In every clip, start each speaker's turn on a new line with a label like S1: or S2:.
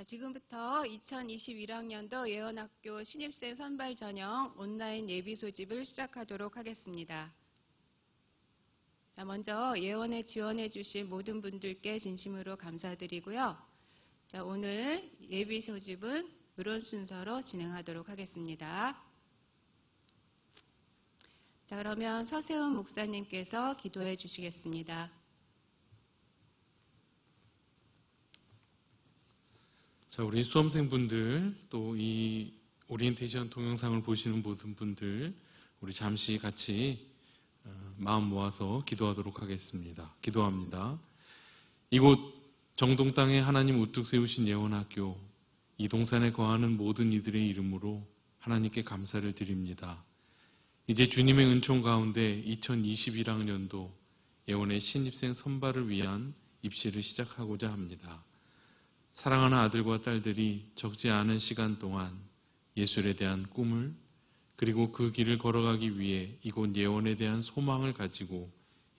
S1: 자, 지금부터 2021학년도 예원학교 신입생 선발 전형 온라인 예비 소집을 시작하도록 하겠습니다. 자, 먼저 예원에 지원해 주신 모든 분들께 진심으로 감사드리고요. 자, 오늘 예비 소집은 이런 순서로 진행하도록 하겠습니다. 자, 그러면 서세훈 목사님께서 기도해 주시겠습니다.
S2: 자, 우리 수험생분들, 또 이 오리엔테이션 동영상을 보시는 모든 분들, 우리 잠시 같이 마음 모아서 기도하도록 하겠습니다. 기도합니다. 이곳 정동 땅에 하나님 우뚝 세우신 예원학교, 이 동산에 거하는 모든 이들의 이름으로 하나님께 감사를 드립니다. 이제 주님의 은총 가운데 2021학년도 예원의 신입생 선발을 위한 입시를 시작하고자 합니다. 사랑하는 아들과 딸들이 적지 않은 시간 동안 예술에 대한 꿈을, 그리고 그 길을 걸어가기 위해 이곳 예원에 대한 소망을 가지고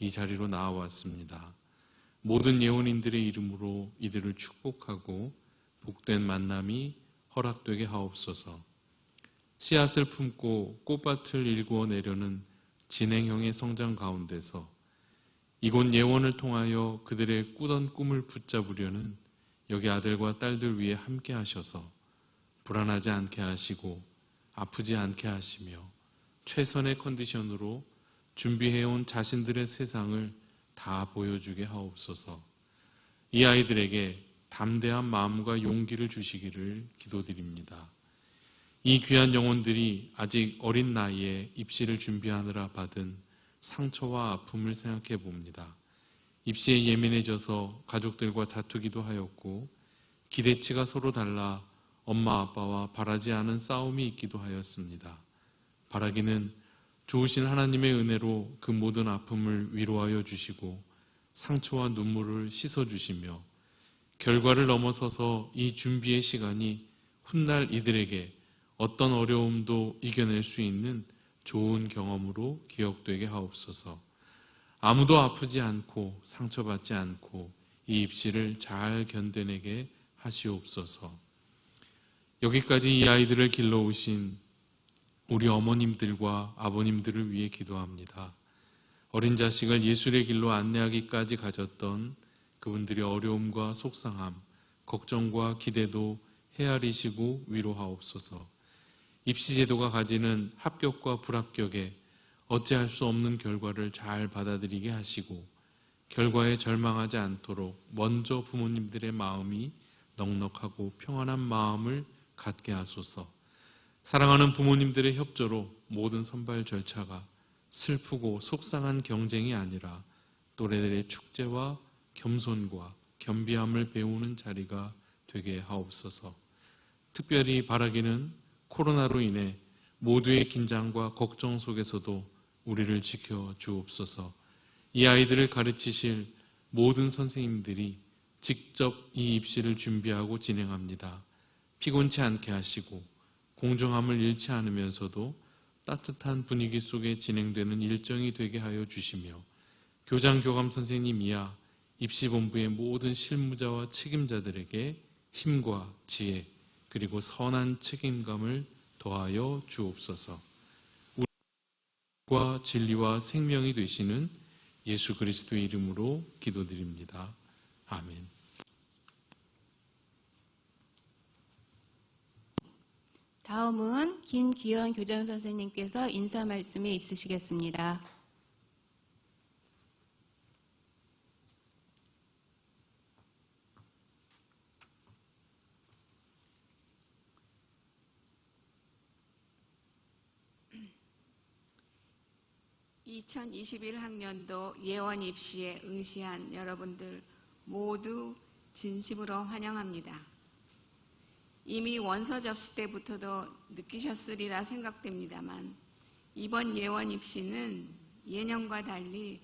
S2: 이 자리로 나와왔습니다. 모든 예원인들의 이름으로 이들을 축복하고 복된 만남이 허락되게 하옵소서. 씨앗을 품고 꽃밭을 일구어 내려는 진행형의 성장 가운데서 이곳 예원을 통하여 그들의 꾸던 꿈을 붙잡으려는 여기 아들과 딸들 위해 함께 하셔서 불안하지 않게 하시고 아프지 않게 하시며 최선의 컨디션으로 준비해온 자신들의 세상을 다 보여주게 하옵소서. 이 아이들에게 담대한 마음과 용기를 주시기를 기도드립니다. 이 귀한 영혼들이 아직 어린 나이에 입시를 준비하느라 받은 상처와 아픔을 생각해 봅니다. 입시에 예민해져서 가족들과 다투기도 하였고 기대치가 서로 달라 엄마 아빠와 바라지 않은 싸움이 있기도 하였습니다. 바라기는 좋으신 하나님의 은혜로 그 모든 아픔을 위로하여 주시고 상처와 눈물을 씻어주시며 결과를 넘어서서 이 준비의 시간이 훗날 이들에게 어떤 어려움도 이겨낼 수 있는 좋은 경험으로 기억되게 하옵소서. 아무도 아프지 않고 상처받지 않고 이 입시를 잘 견뎌내게 하시옵소서. 여기까지 이 아이들을 길러오신 우리 어머님들과 아버님들을 위해 기도합니다. 어린 자식을 예술의 길로 안내하기까지 가졌던 그분들의 어려움과 속상함, 걱정과 기대도 헤아리시고 위로하옵소서. 입시제도가 가지는 합격과 불합격에 어찌할 수 없는 결과를 잘 받아들이게 하시고 결과에 절망하지 않도록 먼저 부모님들의 마음이 넉넉하고 평안한 마음을 갖게 하소서. 사랑하는 부모님들의 협조로 모든 선발 절차가 슬프고 속상한 경쟁이 아니라 또래들의 축제와 겸손과 겸비함을 배우는 자리가 되게 하옵소서. 특별히 바라기는 코로나로 인해 모두의 긴장과 걱정 속에서도 우리를 지켜 주옵소서. 이 아이들을 가르치실 모든 선생님들이 직접 이 입시를 준비하고 진행합니다. 피곤치 않게 하시고 공정함을 잃지 않으면서도 따뜻한 분위기 속에 진행되는 일정이 되게 하여 주시며 교장 교감 선생님 이하 입시본부의 모든 실무자와 책임자들에게 힘과 지혜 그리고 선한 책임감을 더하여 주옵소서. 우리와 진리와 생명이 되시는 예수 그리스도의 이름으로 기도드립니다. 아멘.
S1: 다음은 김기현 교장 선생님께서 인사 말씀이 있으시겠습니다. (2021학년도) 예원 입시에 응시한 여러분들 모두 진심으로 환영합니다. 이미 원서 접수 때부터도 느끼셨으리라 생각됩니다만 이번 예원 입시는 예년과 달리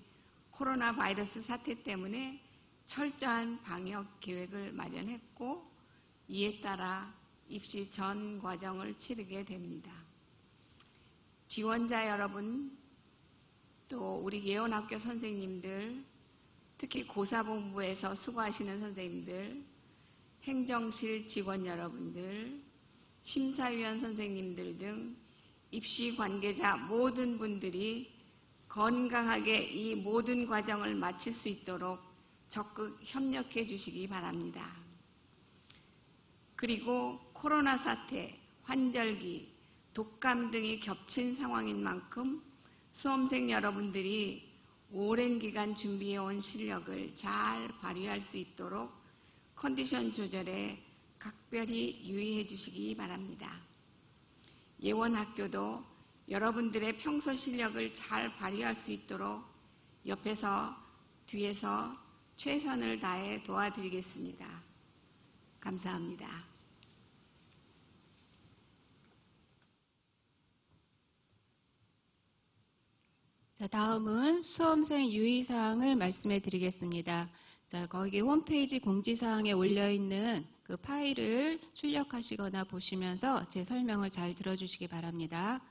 S1: 코로나 바이러스 사태 때문에 철저한 방역 계획을 마련했고 이에 따라 입시 전 과정을 치르게 됩니다. 지원자 여러분, 또 우리 예원학교 선생님들, 특히 고사본부에서 수고하시는 선생님들,
S3: 행정실 직원 여러분들, 심사위원 선생님들 등 입시 관계자 모든 분들이 건강하게 이 모든 과정을 마칠 수 있도록 적극 협력해 주시기 바랍니다. 그리고 코로나 사태, 환절기, 독감 등이 겹친 상황인 만큼 수험생 여러분들이 오랜 기간 준비해온 실력을 잘 발휘할 수 있도록 컨디션 조절에 각별히 유의해 주시기 바랍니다. 예원학교도 여러분들의 평소 실력을 잘 발휘할 수 있도록 옆에서, 뒤에서 최선을 다해 도와드리겠습니다. 감사합니다.
S1: 자, 다음은 수험생 유의사항을 말씀해 드리겠습니다. 자, 거기 홈페이지 공지사항에 올려있는 그 파일을 출력하시거나 보시면서 제 설명을 잘 들어주시기 바랍니다.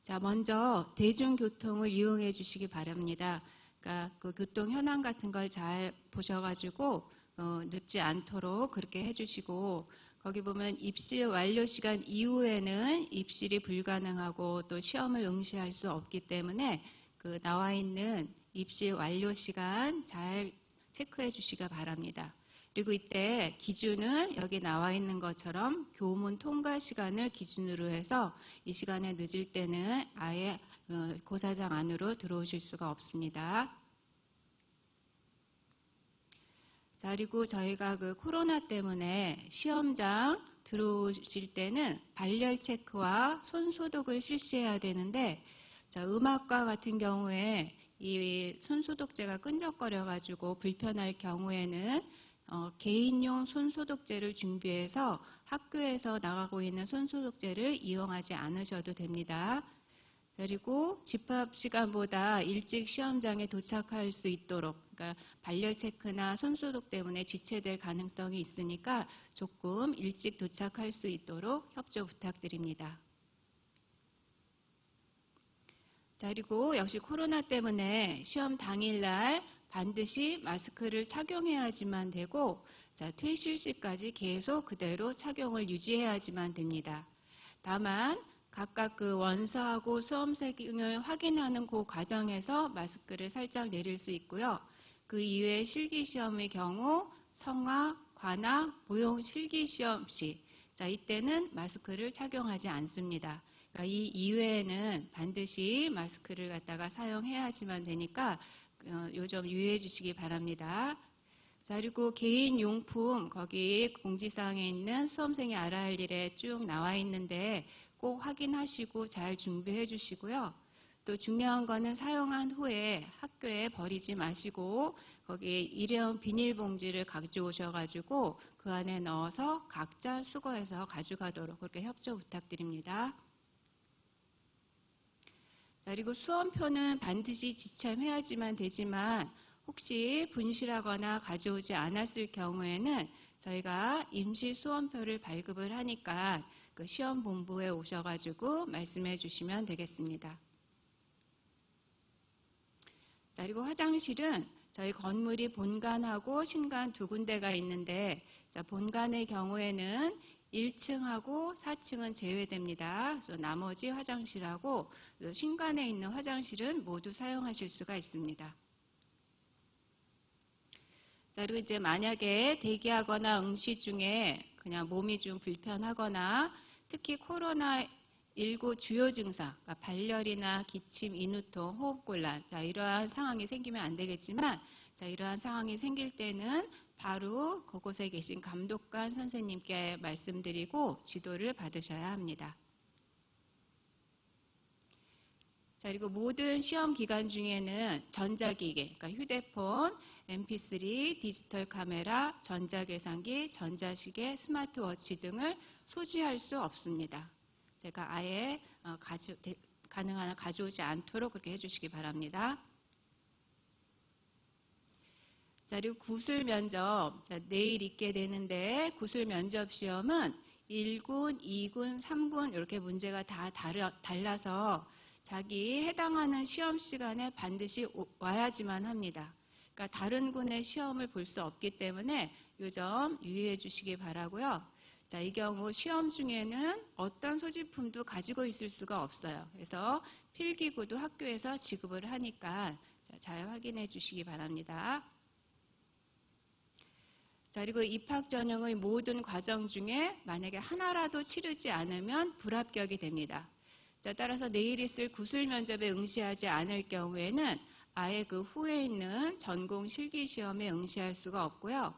S1: 자, 먼저 대중교통을 이용해 주시기 바랍니다. 그러니까 그 교통 현황 같은 걸 잘 보셔가지고 늦지 않도록 그렇게 해주시고, 거기 보면 입실 완료 시간 이후에는 입실이 불가능하고 또 시험을 응시할 수 없기 때문에 그 나와 있는 입실 완료 시간 잘 체크해 주시기 바랍니다. 그리고 이때 기준은 여기 나와 있는 것처럼 교문 통과 시간을 기준으로 해서 이 시간에 늦을 때는 아예 고사장 안으로 들어오실 수가 없습니다. 자, 그리고 저희가 그 코로나 때문에 시험장 들어오실 때는 발열 체크와 손 소독을 실시해야 되는데, 자, 음악과 같은 경우에 이 손 소독제가 끈적거려 가지고 불편할 경우에는 개인용 손 소독제를 준비해서 학교에서 나가고 있는 손 소독제를 이용하지 않으셔도 됩니다. 그리고 집합 시간보다 일찍 시험장에 도착할 수 있도록, 그러니까 발열 체크나 손 소독 때문에 지체될 가능성이 있으니까 조금 일찍 도착할 수 있도록 협조 부탁드립니다. 자, 그리고 역시 코로나 때문에 시험 당일날 반드시 마스크를 착용해야지만 되고, 자, 퇴실 시까지 계속 그대로 착용을 유지해야지만 됩니다. 다만 각각 그 원서하고 수험생을 확인하는 그 과정에서 마스크를 살짝 내릴 수 있고요. 그 이외에 실기시험의 경우 성화, 관화, 모용 실기시험 시, 자, 이때는 마스크를 착용하지 않습니다. 그러니까 이 이외에는 반드시 마스크를 갖다가 사용해야지만 되니까 요 점 유의해 주시기 바랍니다. 자, 그리고 개인용품, 거기 공지사항에 있는 수험생이 알아야 할 일에 쭉 나와 있는데 꼭 확인하시고 잘 준비해 주시고요. 또 중요한 거는 사용한 후에 학교에 버리지 마시고 거기에 일회용 비닐봉지를 가져오셔가지고 그 안에 넣어서 각자 수거해서 가져가도록 그렇게 협조 부탁드립니다. 자, 그리고 수험표는 반드시 지참해야지만 되지만 혹시 분실하거나 가져오지 않았을 경우에는 저희가 임시 수험표를 발급을 하니까 그 시험본부에 오셔가지고 말씀해 주시면 되겠습니다. 자, 그리고 화장실은 저희 건물이 본관하고 신관 두 군데가 있는데, 자, 본관의 경우에는 1층하고 4층은 제외됩니다. 그래서 나머지 화장실하고 신관에 있는 화장실은 모두 사용하실 수가 있습니다. 자, 그리고 이제 만약에 대기하거나 응시 중에 그냥 몸이 좀 불편하거나 특히 코로나19 주요 증상, 그러니까 발열이나 기침, 인후통, 호흡곤란, 자, 이러한 상황이 생기면 안 되겠지만, 자, 이러한 상황이 생길 때는 바로 그곳에 계신 감독관 선생님께 말씀드리고 지도를 받으셔야 합니다. 자, 그리고 모든 시험 기간 중에는 전자기기, 그러니까 휴대폰, mp3, 디지털 카메라, 전자계산기, 전자시계, 스마트워치 등을 소지할 수 없습니다. 제가 아예 가능한 한 가져오지 않도록 그렇게 해주시기 바랍니다. 자, 그리고 구술 면접, 자, 내일 있게 되는데 구술 면접 시험은 1군, 2군, 3군 이렇게 문제가 다 달라서 자기 해당하는 시험 시간에 반드시 와야지만 합니다. 그러니까 그러니까 다른 군의 시험을 볼 수 없기 때문에 이 점 유의해 주시기 바라고요. 자, 이 경우 시험 중에는 어떤 소지품도 가지고 있을 수가 없어요. 그래서 필기구도 학교에서 지급을 하니까 잘 확인해 주시기 바랍니다. 자, 그리고 입학 전형의 모든 과정 중에 만약에 하나라도 치르지 않으면 불합격이 됩니다. 자, 따라서 내일 있을 구술 면접에 응시하지 않을 경우에는 아예 그 후에 있는 전공 실기 시험에 응시할 수가 없고요.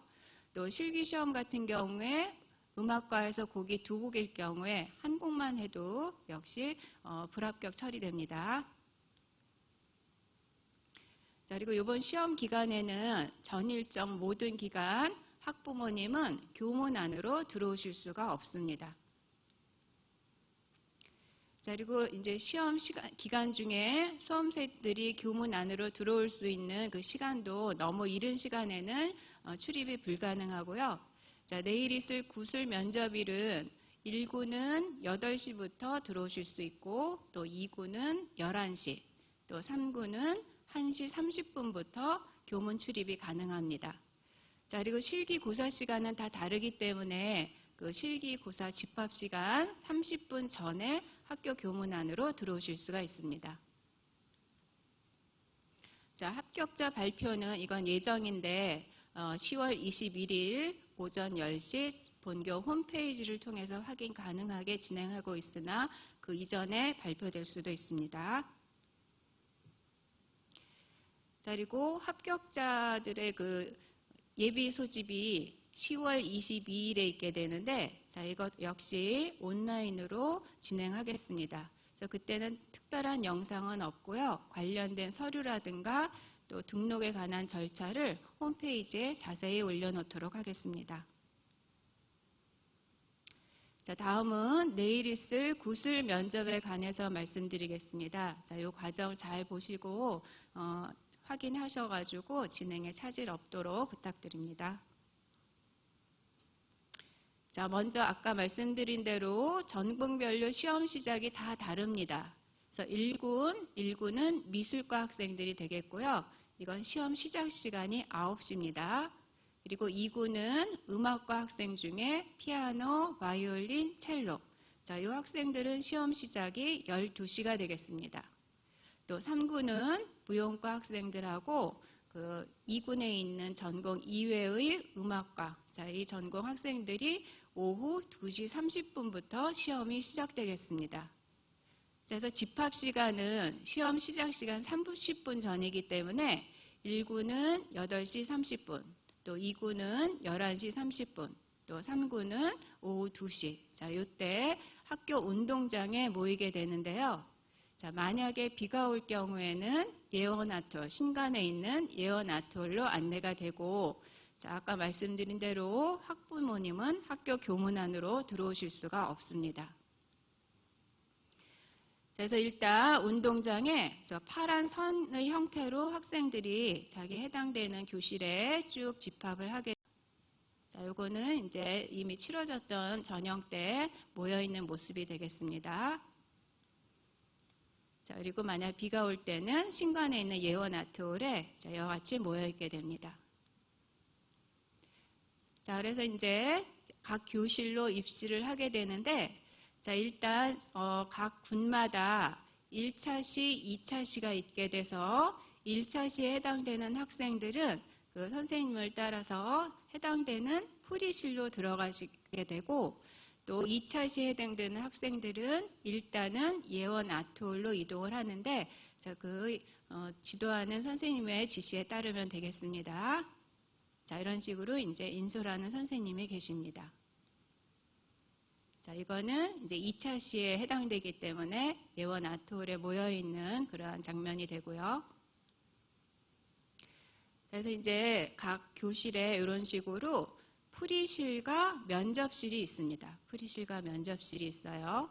S1: 또 실기 시험 같은 경우에 음악과에서 곡이 2곡일 경우에 한 곡만 해도 역시 불합격 처리됩니다. 자, 그리고 이번 시험 기간에는 전 일정 모든 기간 학부모님은 교문 안으로 들어오실 수가 없습니다. 자, 그리고 이제 시험 기간 중에 수험생들이 교문 안으로 들어올 수 있는 그 시간도 너무 이른 시간에는 출입이 불가능하고요. 자, 내일 있을 구술 면접일은 1구는 8시부터 들어오실 수 있고, 또 2구는 11시, 또 3구는 1시 30분부터 교문 출입이 가능합니다. 자, 그리고 실기고사 시간은 다 다르기 때문에 그 실기고사 집합 시간 30분 전에 학교 교문 안으로 들어오실 수가 있습니다. 자, 합격자 발표는 이건 예정인데 10월 21일 오전 10시 본교 홈페이지를 통해서 확인 가능하게 진행하고 있으나 그 이전에 발표될 수도 있습니다. 자, 그리고 합격자들의 그 예비 소집이 10월 22일에 있게 되는데, 자, 이것 역시 온라인으로 진행하겠습니다. 그래서 그때는 특별한 영상은 없고요. 관련된 서류라든가 또 등록에 관한 절차를 홈페이지에 자세히 올려놓도록 하겠습니다. 자, 다음은 내일 있을 구술 면접에 관해서 말씀드리겠습니다. 자, 이 과정 잘 보시고 확인하셔가지고 진행에 차질 없도록 부탁드립니다. 자, 먼저 아까 말씀드린 대로 전공별로 시험 시작이 다 다릅니다. 그래서 1구는 미술과 학생들이 되겠고요. 이건 시험 시작 시간이 9시입니다. 그리고 2구는 음악과 학생 중에 피아노, 바이올린, 첼로. 자, 이 학생들은 시험 시작이 12시가 되겠습니다. 또 3구는 무용과 학생들하고 그 2군에 있는 전공 이외의 음악과, 자, 이 전공 학생들이 오후 2시 30분부터 시험이 시작되겠습니다. 그래서 집합 시간은 시험 시작 시간 30분 전이기 때문에 1구는 8시 30분, 또 2구는 11시 30분, 또 3구는 오후 2시. 자, 이때 학교 운동장에 모이게 되는데요. 자, 만약에 비가 올 경우에는 예원아트홀, 신관에 있는 예원아트홀로 안내가 되고, 자, 아까 말씀드린 대로 학부모님은 학교 교문 안으로 들어오실 수가 없습니다. 그래서 일단 운동장에 저 파란 선의 형태로 학생들이 자기 해당되는 교실에 쭉 집합을 하게. 자, 요거는 이제 이미 치러졌던 저녁 때 모여 있는 모습이 되겠습니다. 자, 그리고 만약 비가 올 때는 신관에 있는 예원 아트홀에 이와 같이 모여 있게 됩니다. 자, 그래서 이제 각 교실로 입시를 하게 되는데, 자, 일단 각 군마다 1차시, 2차시가 있게 돼서 1차시에 해당되는 학생들은 그 선생님을 따라서 해당되는 풀이실로 들어가시게 되고, 또 2차시에 해당되는 학생들은 일단은 예원 아트홀로 이동을 하는데, 자, 그 지도하는 선생님의 지시에 따르면 되겠습니다. 자, 이런 식으로 이제 인솔하는 선생님이 계십니다. 자, 이거는 이제 2차시에 해당되기 때문에 예원 아트홀에 모여 있는 그러한 장면이 되고요. 자, 그래서 이제 각 교실에 이런 식으로 풀이실과 면접실이 있습니다. 풀이실과 면접실이 있어요.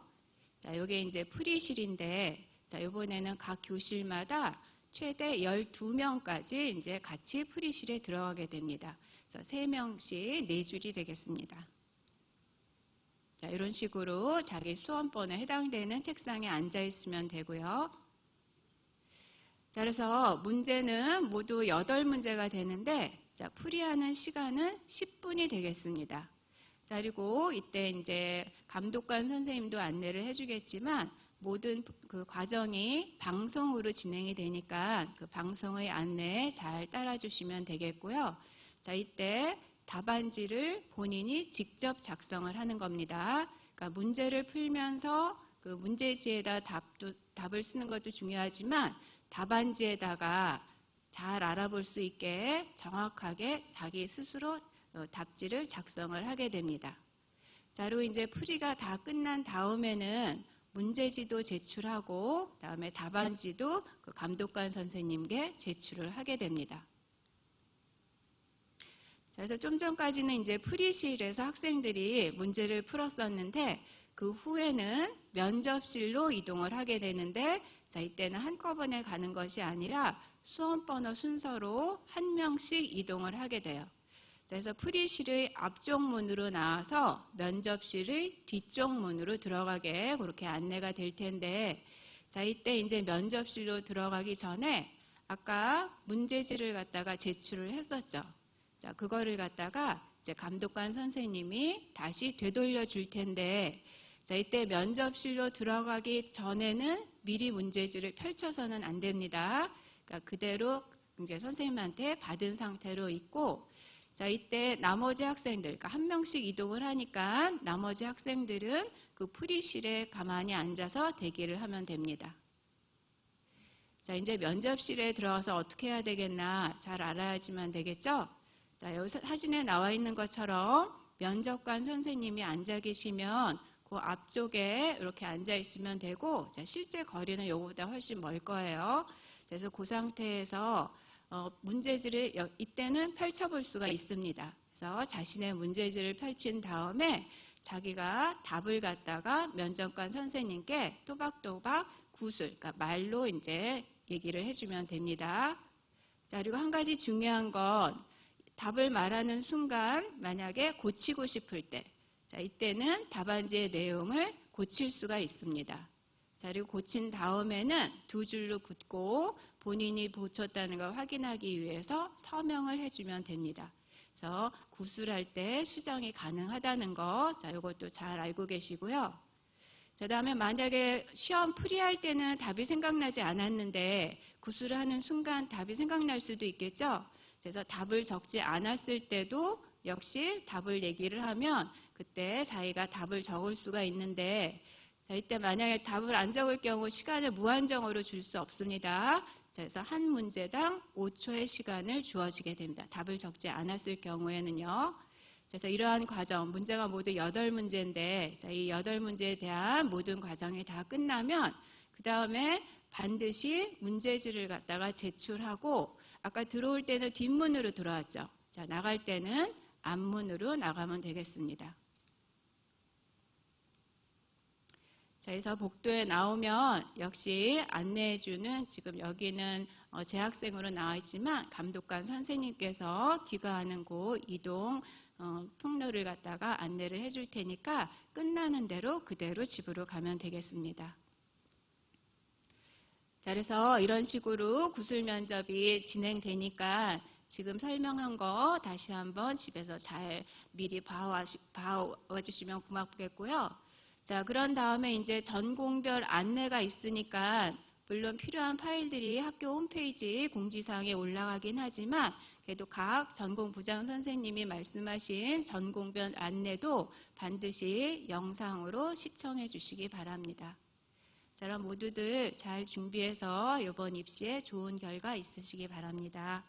S1: 자, 요게 이제 풀이실인데, 자, 이번에는 각 교실마다 최대 12명까지 이제 같이 풀이실에 들어가게 됩니다. 그래서 3명씩 4줄이 되겠습니다. 자, 이런 식으로 자기 수험번호에 해당되는 책상에 앉아 있으면 되고요. 자, 그래서 문제는 모두 8문제가 되는데, 자, 풀이하는 시간은 10분이 되겠습니다. 자, 그리고 이때 이제 감독관 선생님도 안내를 해주겠지만, 모든 그 과정이 방송으로 진행이 되니까 그 방송의 안내에 잘 따라주시면 되겠고요. 자, 이때 답안지를 본인이 직접 작성을 하는 겁니다. 그러니까 문제를 풀면서 그 문제지에다 답을 쓰는 것도 중요하지만 답안지에다가 잘 알아볼 수 있게 정확하게 자기 스스로 답지를 작성을 하게 됩니다. 자, 그리고 이제 풀이가 다 끝난 다음에는 문제지도 제출하고 그다음에 답안지도 그 감독관 선생님께 제출을 하게 됩니다. 자, 그래서 좀 전까지는 이제 풀이실에서 학생들이 문제를 풀었었는데 그 후에는 면접실로 이동을 하게 되는데, 자, 이때는 한꺼번에 가는 것이 아니라 수험번호 순서로 한 명씩 이동을 하게 돼요. 그래서 풀이실의 앞쪽 문으로 나와서 면접실의 뒤쪽 문으로 들어가게 그렇게 안내가 될 텐데, 자, 이때 이제 면접실로 들어가기 전에 아까 문제지를 갖다가 제출을 했었죠. 자, 그거를 갖다가 이제 감독관 선생님이 다시 되돌려 줄 텐데, 자, 이때 면접실로 들어가기 전에는 미리 문제지를 펼쳐서는 안 됩니다. 그러니까 그대로 이제 선생님한테 받은 상태로 있고, 자, 이때 나머지 학생들, 그러니까 한 명씩 이동을 하니까 나머지 학생들은 그 풀이실에 가만히 앉아서 대기를 하면 됩니다. 자, 이제 면접실에 들어가서 어떻게 해야 되겠나 잘 알아야지만 되겠죠? 자, 여기 사진에 나와 있는 것처럼 면접관 선생님이 앉아 계시면 그 앞쪽에 이렇게 앉아 있으면 되고, 자, 실제 거리는 이거보다 훨씬 멀 거예요. 그래서 그 상태에서 문제지를 이때는 펼쳐볼 수가 있습니다. 그래서 자신의 문제지를 펼친 다음에 자기가 답을 갖다가 면접관 선생님께 또박또박 구술, 그러니까 말로 이제 얘기를 해주면 됩니다. 자, 그리고 한 가지 중요한 건 답을 말하는 순간 만약에 고치고 싶을 때, 자, 이때는 답안지의 내용을 고칠 수가 있습니다. 자, 그리고 고친 다음에는 두 줄로 긋고 본인이 고쳤다는 걸 확인하기 위해서 서명을 해주면 됩니다. 그래서 구술할 때 수정이 가능하다는 거, 자, 이것도 잘 알고 계시고요. 자, 다음에 만약에 시험 풀이할 때는 답이 생각나지 않았는데 구술을 하는 순간 답이 생각날 수도 있겠죠. 그래서 답을 적지 않았을 때도 역시 답을 얘기를 하면 그때 자기가 답을 적을 수가 있는데, 자, 이때 만약에 답을 안 적을 경우 시간을 무한정으로 줄 수 없습니다. 자, 그래서 한 문제당 5초의 시간을 주어지게 됩니다. 답을 적지 않았을 경우에는요. 그래서 이러한 과정, 문제가 모두 8문제인데, 자, 이 8문제에 대한 모든 과정이 다 끝나면 그 다음에 반드시 문제지를 갖다가 제출하고, 아까 들어올 때는 뒷문으로 들어왔죠. 자, 나갈 때는 앞문으로 나가면 되겠습니다. 자, 그래서 복도에 나오면 역시 안내해주는, 지금 여기는 재학생으로 나와 있지만 감독관 선생님께서 귀가하는 곳 이동 통로를 갖다가 안내를 해줄 테니까 끝나는 대로 그대로 집으로 가면 되겠습니다. 자, 그래서 이런 식으로 구술 면접이 진행되니까 지금 설명한 거 다시 한번 집에서 잘 미리 봐와주시면 고맙겠고요. 자, 그런 다음에 이제 전공별 안내가 있으니까 물론 필요한 파일들이 학교 홈페이지 공지사항에 올라가긴 하지만 그래도 각 전공부장 선생님이 말씀하신 전공별 안내도 반드시 영상으로 시청해 주시기 바랍니다. 자, 그럼 모두들 잘 준비해서 이번 입시에 좋은 결과 있으시기 바랍니다.